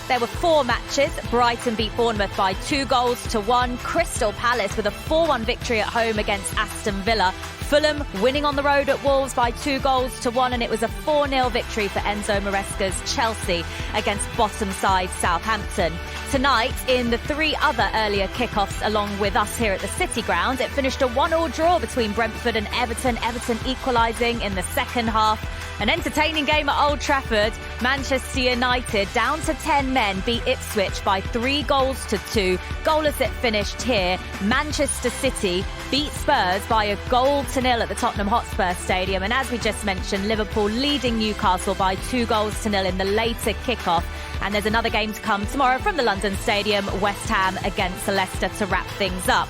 There were 4 matches. Brighton beat Bournemouth by 2-1. Crystal Palace with a 4-1 victory at home against Aston Villa. Fulham winning on the road at Wolves by 2-1, and it was a 4-0 victory for Enzo Maresca's Chelsea against bottom side Southampton. Tonight, in the 3 other earlier kickoffs along with us here at the City Ground, it finished a 1-1 draw between Brentford and Everton. Everton equalising in the second half. An entertaining game at Old Trafford. Manchester United, down to 10 men, beat Ipswich by 3-2. Goalless it finished here. Manchester City beat Spurs by a 1-0 at the Tottenham Hotspur Stadium. And as we just mentioned, Liverpool leading Newcastle by 2-0 in the later kickoff. And there's another game to come tomorrow from the London Stadium, West Ham against Leicester to wrap things up.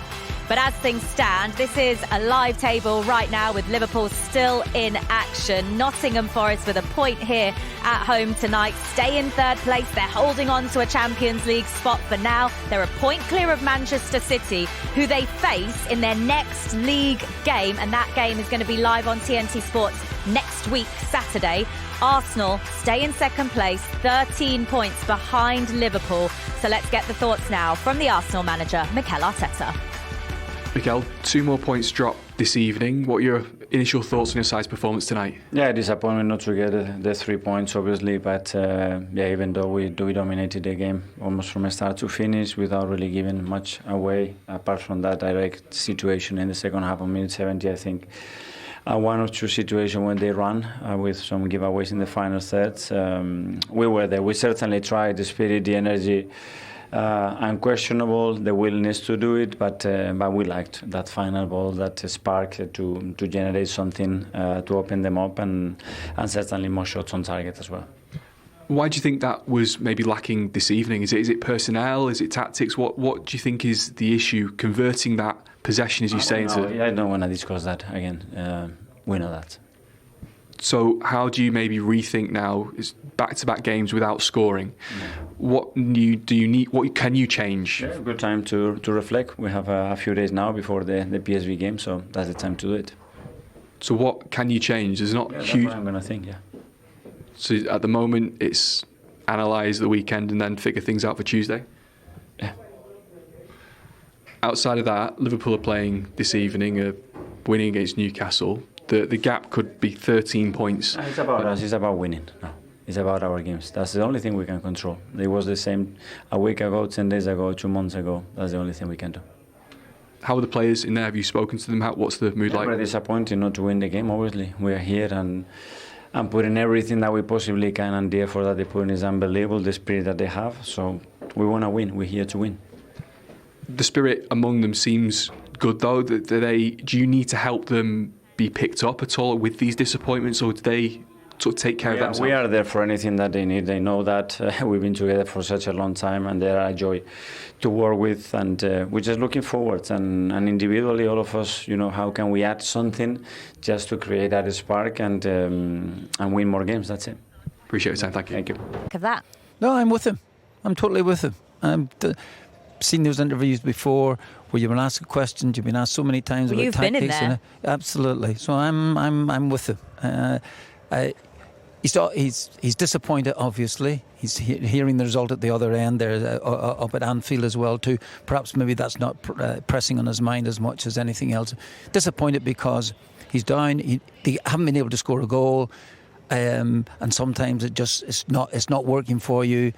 But as things stand, this is a live table right now with Liverpool still in action. Nottingham Forest with a point here at home tonight. Stay in third place. They're holding on to a Champions League spot for now. They're a point clear of Manchester City, who they face in their next league game. And that game is going to be live on TNT Sports next week, Saturday. Arsenal stay in second place, 13 points behind Liverpool. So let's get the thoughts now from the Arsenal manager, Mikel Arteta. Mikel, 2 more points dropped this evening. What are your initial thoughts on your side's performance tonight? Yeah, disappointment not to get the 3 points, obviously. But even though we dominated the game almost from start to finish without really giving much away, apart from that direct situation in the second half of minute 70, I think one or two situations when they run with some giveaways in the final thirds. We were there. We certainly tried. The spirit, the energy. Unquestionable, the willingness to do it, but we liked that final ball, that spark to generate something to open them up, and certainly more shots on target as well. Why do you think that was maybe lacking this evening? Is it personnel? Is it tactics? What do you think is the issue? Converting that possession, as you say, into... I don't want to discuss that again. We know that. So how do you maybe rethink now? It's back-to-back games without scoring. What do you need? What can you change? Yeah, good time to reflect. We have a few days now before the PSV game, so that's the time to do it. So what can you change? There's not that's huge. What I'm gonna think. Yeah. So at the moment, it's analyse the weekend and then figure things out for Tuesday. Yeah. Outside of that, Liverpool are playing this evening, winning against Newcastle. The gap could be 13 points. It's about us. It's about winning. No, it's about our games. That's the only thing we can control. It was the same a week ago, 10 days ago, 2 months ago. That's the only thing we can do. How are the players in there? Have you spoken to them? What's the mood like? Very disappointing not to win the game, obviously. We are here and putting everything that we possibly can, and the effort that they put in is unbelievable, the spirit that they have. So we want to win. We're here to win. The spirit among them seems good, though. Do you need to help them be picked up at all with these disappointments, or do they sort of take care of themselves? We are there for anything that they need. They know that we've been together for such a long time, and they are a joy to work with, and we're just looking forward. And individually, all of us, how can we add something just to create that spark and win more games? That's it. Appreciate your time. Thank you. Thank you. Of that. No, I'm with him. I'm totally with him. I've seen those interviews before where you've been asked a question, you've been asked so many times about you've tactics. Been in there. Absolutely. So I'm with him. He's disappointed, obviously. He's hearing the result at the other end there, up at Anfield as well too. Perhaps maybe that's not pressing on his mind as much as anything else. Disappointed because he's down. They haven't been able to score a goal, and sometimes it's not working for you.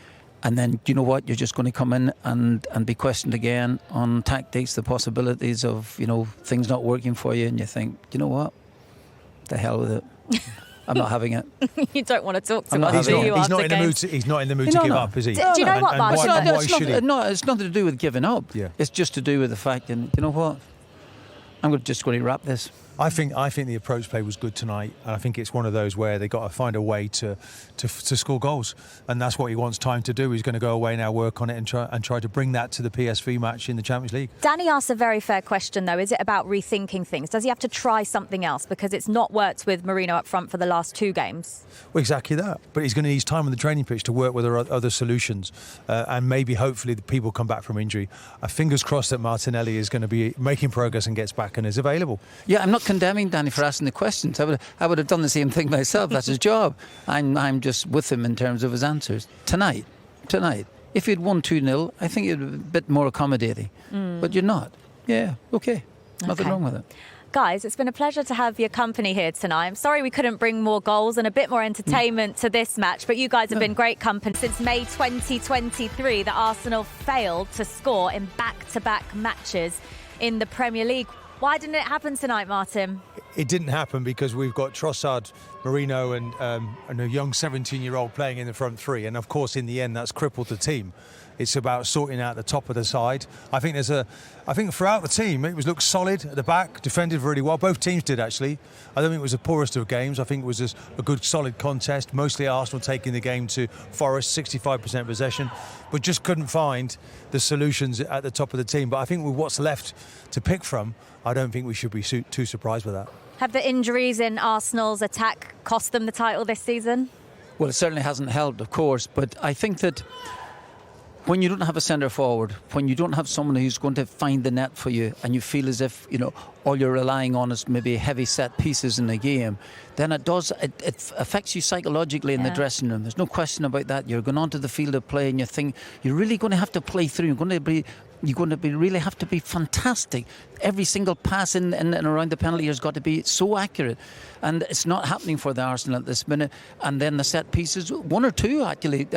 And then, you know what, you're just going to come in and be questioned again on tactics, the possibilities of, things not working for you. And you think, you know what, the hell with it. I'm not having it. You don't want to talk to us, do you? He's not in the mood to give up, is he? Do you know what, Mark? It's nothing to do with giving up. Yeah. It's just to do with the fact that, you know what, I'm just going to wrap this. I think the approach play was good tonight, and I think it's one of those where they got to find a way to score goals, and that's what he wants time to do. He's going to go away now, work on it, and try to bring that to the PSV match in the Champions League. Danny asked a very fair question, though. Is it about rethinking things? Does he have to try something else because it's not worked with Marino up front for the last 2 games? Well, exactly that. But he's going to need time on the training pitch to work with other solutions, and maybe hopefully the people come back from injury. Fingers crossed that Martinelli is going to be making progress and gets back and is available. Yeah, I'm not condemning Danny for asking the questions. I would have done the same thing myself. That's his job. I'm just with him in terms of his answers. Tonight, tonight. If you'd won 2-0, I think you'd be a bit more accommodating. But you're not. Yeah, okay. Nothing wrong with it. Guys, it's been a pleasure to have your company here tonight. I'm sorry we couldn't bring more goals and a bit more entertainment to this match, but you guys have been great company. Since May 2023, the Arsenal failed to score in back-to-back matches in the Premier League. Why didn't it happen tonight, Martin? It didn't happen because we've got Trossard, Marino and a young 17-year-old playing in the front three. And, of course, in the end, that's crippled the team. It's about sorting out the top of the side. I think throughout the team, it looked solid at the back, defended really well. Both teams did, actually. I don't think it was the poorest of games. I think it was just a good, solid contest. Mostly Arsenal taking the game to Forest, 65% possession, but just couldn't find the solutions at the top of the team. But I think with what's left to pick from, I don't think we should be too surprised with that. Have the injuries in Arsenal's attack cost them the title this season? Well, it certainly hasn't helped, of course, but I think that when you don't have a centre forward, when you don't have someone who's going to find the net for you, and you feel as if, you know, all you're relying on is maybe heavy set pieces in the game, then it affects you psychologically in the dressing room. There's no question about that. You're going onto the field of play and you think you're really going to have to play through. You're going to really have to be fantastic. Every single pass in and around the penalty has got to be so accurate, and it's not happening for the Arsenal at this minute. And then the set pieces, one or two actually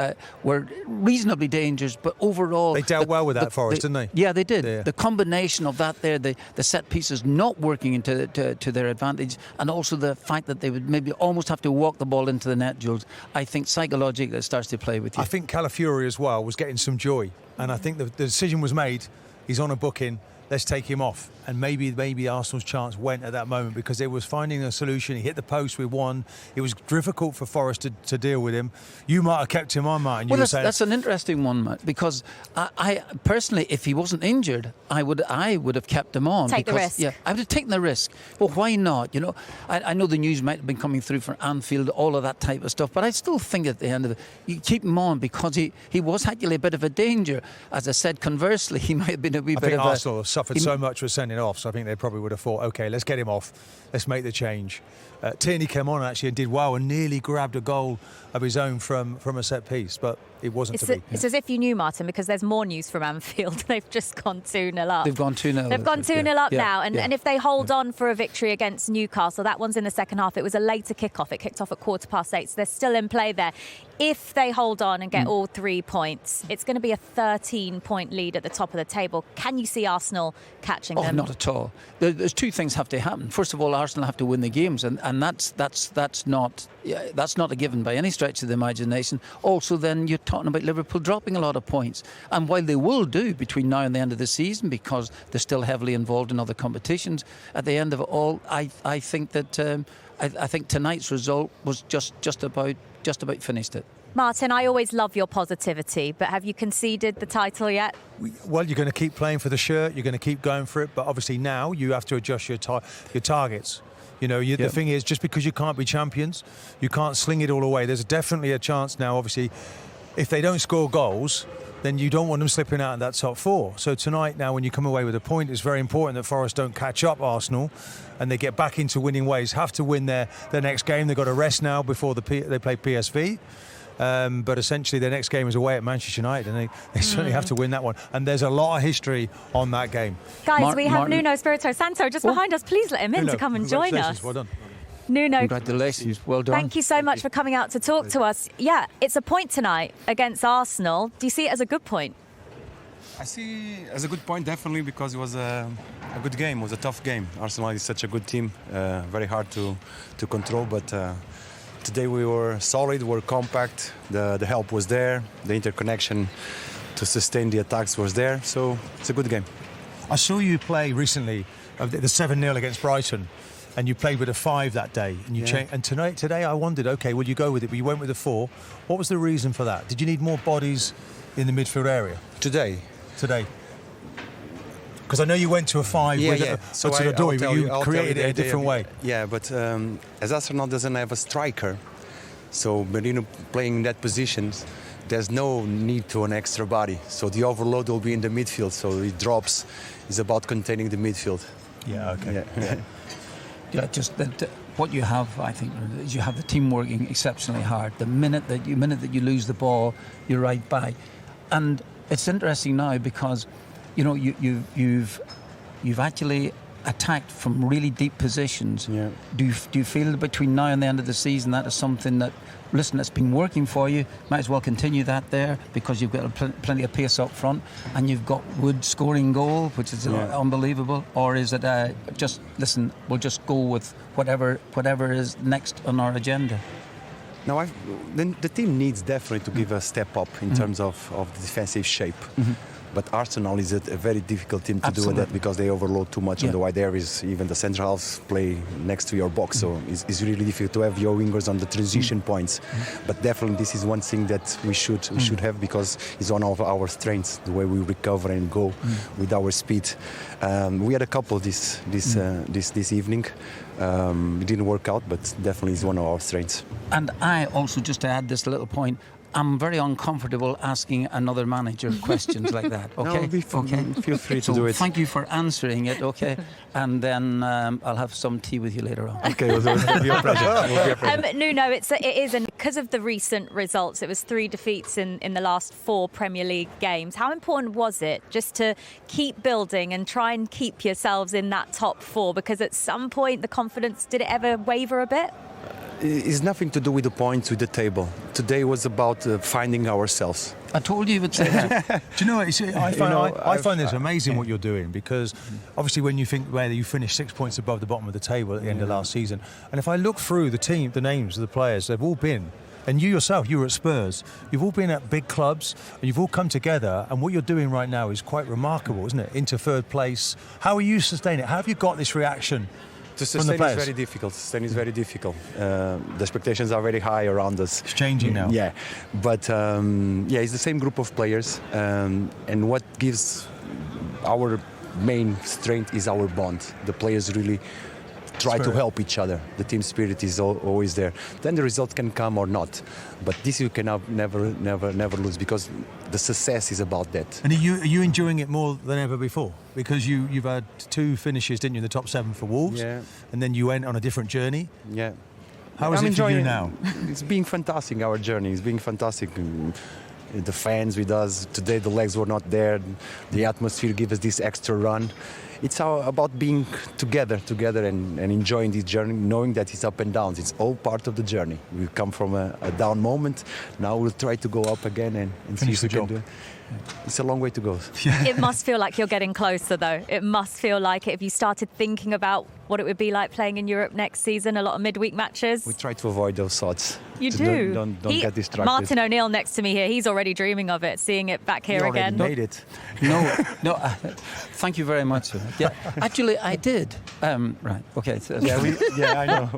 were reasonably dangerous, but overall they dealt well with that, Forest, didn't they? Yeah, they did. Yeah. The combination of that there, the set pieces not working into to their advantage, and also the fact that they would maybe almost have to walk the ball into the net, Jules. I think psychologically it starts to play with you. I think Calafiori as well was getting some joy. And I think the decision was made. He's on a booking. Let's take him off. And maybe Arsenal's chance went at that moment because they was finding a solution. He hit the post with one. It was difficult for Forest to deal with him. You might have kept him on, Martin. Well, that's an interesting one, Matt, because I personally, if he wasn't injured, I would have kept him on. Take the risk. Yeah, I would have taken the risk. Well, why not? You know, I know the news might have been coming through from Anfield, all of that type of stuff, but I still think at the end of it, you keep him on because he was actually a bit of a danger. As I said, conversely, he might have been a wee bit of Arsenal have suffered so much with sending off, so I think they probably would have thought, OK, let's get him off. Let's make the change. Tierney came on actually and did well and nearly grabbed a goal of his own from a set piece, but it wasn't to be. It's as if you knew, Martin, because there's more news from Anfield. They've just gone 2-0 up. They've gone 2-0. They've gone 2-0 up now. And if they hold on for a victory against Newcastle, that one's in the second half. It was a later kickoff. It kicked off at 8:15, so they're still in play there. If they hold on and get all 3 points, it's going to be a 13-point lead at the top of the table. Can you see Arsenal catching them? Not at all. There's two things have to happen. First of all, Arsenal have to win the games, and that's not a given by any stretch of the imagination. Also, then you're talking about Liverpool dropping a lot of points, and while they will do between now and the end of the season because they're still heavily involved in other competitions, at the end of it all, I think that I think tonight's result was just about finished it. Martin, I always love your positivity, but have you conceded the title yet? Well, you're going to keep playing for the shirt. You're going to keep going for it. But obviously now you have to adjust your targets. You know, the thing is, just because you can't be champions, you can't sling it all away. There's definitely a chance now, obviously, if they don't score goals, then you don't want them slipping out in that top four. So tonight now, when you come away with a point, it's very important that Forest don't catch up Arsenal and they get back into winning ways. Have to win their next game. They've got to rest now before they play PSV. But essentially their next game is away at Manchester United, and they certainly have to win that one. And there's a lot of history on that game. Guys, we have Nuno Espirito Santo just behind us. Please let him in to come and join us. Well done. Nuno, congratulations, well done. Thank you so much for coming out to talk to us. Yeah, it's a point tonight against Arsenal. Do you see it as a good point? I see it as a good point, definitely, because it was a good game. It was a tough game. Arsenal is such a good team, very hard to control, but today we were solid, we were compact, the help was there, the interconnection to sustain the attacks was there, so it's a good game. I saw you play recently, the 7-0 against Brighton, and you played with a 5 that day, and you changed. And today I wondered, okay, will you go with it? But you went with a 4. What was the reason for that? Did you need more bodies in the midfield area? Today? Because I know you went to a 5 with Odoi, but you created it a different way. Yeah, but as Arsenal doesn't have a striker, so Marino playing in that position, there's no need to an extra body. So the overload will be in the midfield, so it drops. It's about containing the midfield. Yeah, okay. Yeah, just what you have, I think, is you have the team working exceptionally hard. The minute that you lose the ball, you're right back. And it's interesting now because, you've actually attacked from really deep positions. Yeah. Do you feel that between now and the end of the season that is something that, listen, it's been working for you, might as well continue that there because you've got plenty of pace up front and you've got Wood scoring goal, which is unbelievable? Or is it just, listen, we'll just go with whatever is next on our agenda? Now, the team needs definitely to give a step up in terms of the defensive shape. But Arsenal is a very difficult team to do that because they overload too much on the wide areas. Even the central halves play next to your box, so it's really difficult to have your wingers on the transition points. But definitely, this is one thing that we should have because it's one of our strengths, the way we recover and go with our speed. We had a couple this evening. It didn't work out, but definitely is one of our strengths. And I also, just to add this little point, I'm very uncomfortable asking another manager questions like that. Okay, Feel free to do it. Thank you for answering it. Okay, and then I'll have some tea with you later on. Okay, it'll be a pleasure. Nuno, it is, and because of the recent results, it was 3 defeats in the last 4 Premier League games. How important was it just to keep building and try and keep yourselves in that top 4? Because at some point, the confidence, did it ever waver a bit? It's nothing to do with the points, with the table. Today was about finding ourselves. I told you it would say that. Do you know what? I find this amazing what you're doing because obviously when you think where you finished 6 points above the bottom of the table at the end of last season, and if I look through the names of the players, they've all been, and you yourself, you were at Spurs, you've all been at big clubs and you've all come together, and what you're doing right now is quite remarkable, isn't it? Into third place. How are you sustaining it? How have you got this reaction? To sustain is very difficult. The expectations are very high around us. It's changing now. Yeah, but it's the same group of players, and what gives our main strength is our bond. The players really try to help each other. The team spirit is always there. Then the result can come or not, but this you can never lose because the success is about that. And are you enjoying it more than ever before? Because you've had 2 finishes, didn't you, in the top 7 for Wolves? Yeah. And then you went on a different journey. Yeah. How is it for you now? It's been fantastic. Our journey is being fantastic. The fans with us today, the legs were not there. The atmosphere gives us this extra run. It's about being together and enjoying this journey, knowing that it's up and downs. It's all part of the journey. We come from a down moment. Now we'll try to go up again and see if we can do it. It's a long way to go. It must feel like you're getting closer, though. It must feel like it. If you started thinking about what it would be like playing in Europe next season, a lot of midweek matches. We try to avoid those thoughts. You do. Don't get distracted. Martin O'Neill next to me here, he's already dreaming of it, seeing it back here again. Made it. No. Thank you very much. Yeah, actually, I did. Right. Okay. I know.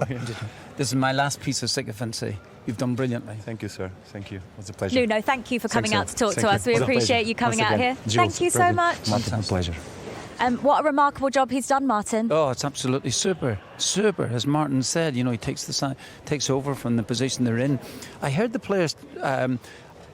This is my last piece of sycophancy. You've done brilliantly. Thank you, sir. Thank you. It was a pleasure. Nuno, thank you for coming out to talk to us. We appreciate you coming out here. Thank you so much. Martin, a pleasure. What a remarkable job he's done, Martin. Oh, it's absolutely super. As Martin said, he takes over from the position they're in. I heard the players.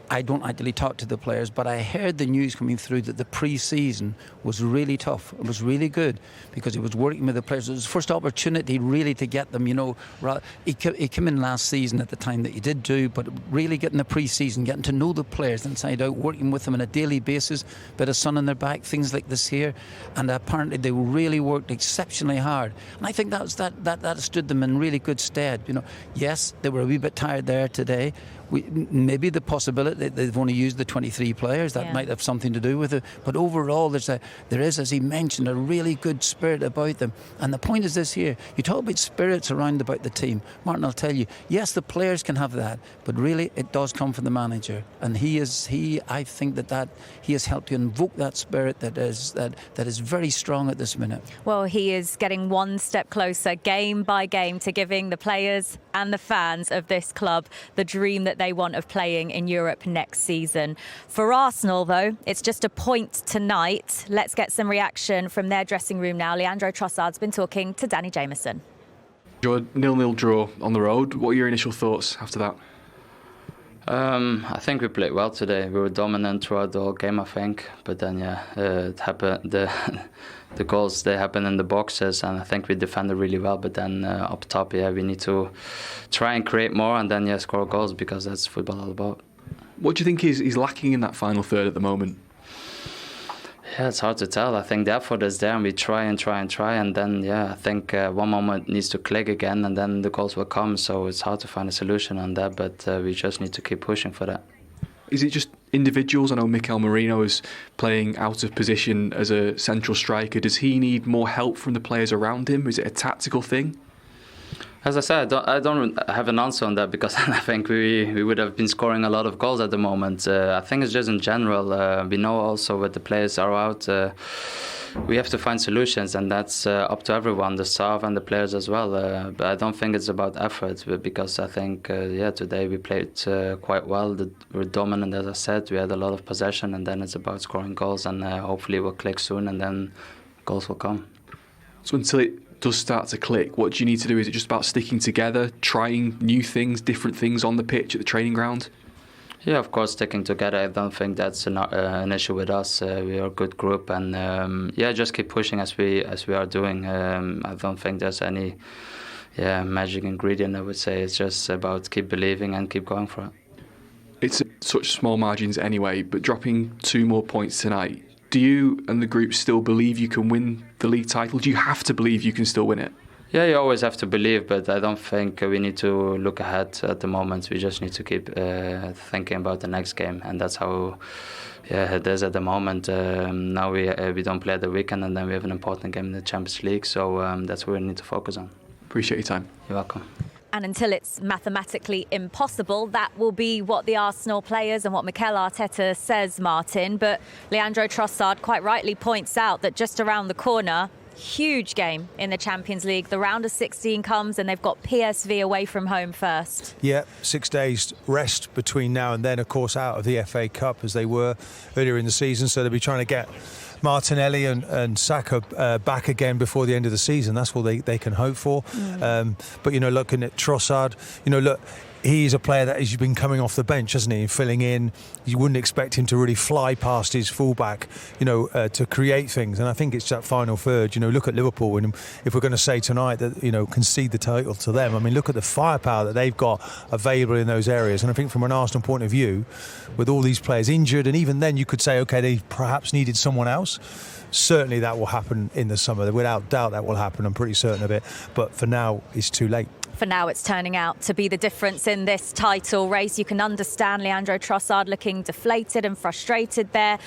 I don't actually talk to the players, but I heard the news coming through that the pre-season was really tough. It was really good because he was working with the players. It was his first opportunity really to get them, He came in last season at the time that he did do, but really getting the pre-season, getting to know the players inside out, working with them on a daily basis, bit of sun on their back, things like this here. And apparently they really worked exceptionally hard. And I think that stood them in really good stead. Yes, they were a wee bit tired there today. Maybe the possibility that they've only used the 23 players, that might have something to do with it. But overall, there is, as he mentioned, a really good spirit about them. And the point is this here. You talk about spirits around about the team. Martin, I'll tell you, yes, the players can have that, but really it does come from the manager. And I think that he has helped to invoke that spirit that is very strong at this minute. Well, he is getting one step closer, game by game, to giving the players and the fans of this club the dream that they want of playing in Europe next season. For Arsenal, though, it's just a point tonight. Let's get some reaction from their dressing room now. Leandro Trossard's been talking to Danny Jameson. Your 0-0 draw on the road. What are your initial thoughts after that? I think we played well today. We were dominant throughout the whole game, I think. But then, it happened. The goals, they happen in the boxes, and I think we defended really well. But then up top, we need to try and create more, and then score goals, because that's football all about. What do you think is lacking in that final third at the moment? Yeah, it's hard to tell. I think the effort is there, and we try, and then I think one moment needs to click again, and then the goals will come. So it's hard to find a solution on that, but we just need to keep pushing for that. Is it just individuals? I know Mikel Marino is playing out of position as a central striker. Does he need more help from the players around him? Is it a tactical thing? As I said, I don't have an answer on that, because I think we would have been scoring a lot of goals at the moment. I think it's just in general. We know also when the players are out, we have to find solutions, and that's up to everyone, the staff and the players as well. But I don't think it's about effort, because I think, today we played quite well. We were dominant, as I said. We had a lot of possession, and then it's about scoring goals, and hopefully it will click soon, and then goals will come. So until it does start to click, what do you need to do? Is it just about sticking together, trying new things, different things on the pitch, at the training ground? Yeah, of course, sticking together. I don't think that's an issue with us. We are a good group, and just keep pushing as we are doing. I don't think there's any magic ingredient, I would say. It's just about keep believing and keep going for it. It's such small margins anyway, but dropping 2 more points tonight, do you and the group still believe you can win the league title? Do you have to believe you can still win it? Yeah, you always have to believe, but I don't think we need to look ahead at the moment. We just need to keep thinking about the next game, and that's how it is at the moment. Now we don't play at the weekend, and then we have an important game in the Champions League, so that's what we need to focus on. Appreciate your time. You're welcome. And until it's mathematically impossible, that will be what the Arsenal players and what Mikel Arteta says, Martin. But Leandro Trossard quite rightly points out that just around the corner, huge game in the Champions League. The round of 16 comes, and they've got PSV away from home first. Yeah, 6 days rest between now and then, of course, out of the FA Cup as they were earlier in the season. So they'll be trying to get Martinelli and Saka back again before the end of the season. That's what they can hope for. But, looking at Trossard, look, he's a player that has been coming off the bench, hasn't he, and filling in. You wouldn't expect him to really fly past his fullback, to create things. And I think it's that final third. Look at Liverpool, and if we're going to say tonight that, concede the title to them, I mean, look at the firepower that they've got available in those areas. And I think from an Arsenal point of view, with all these players injured, and even then you could say, OK, they perhaps needed someone else. Certainly that will happen in the summer. Without doubt that will happen. I'm pretty certain of it. But for now, it's too late. For now, it's turning out to be the difference in this title race. You can understand Leandro Trossard looking deflated and frustrated there.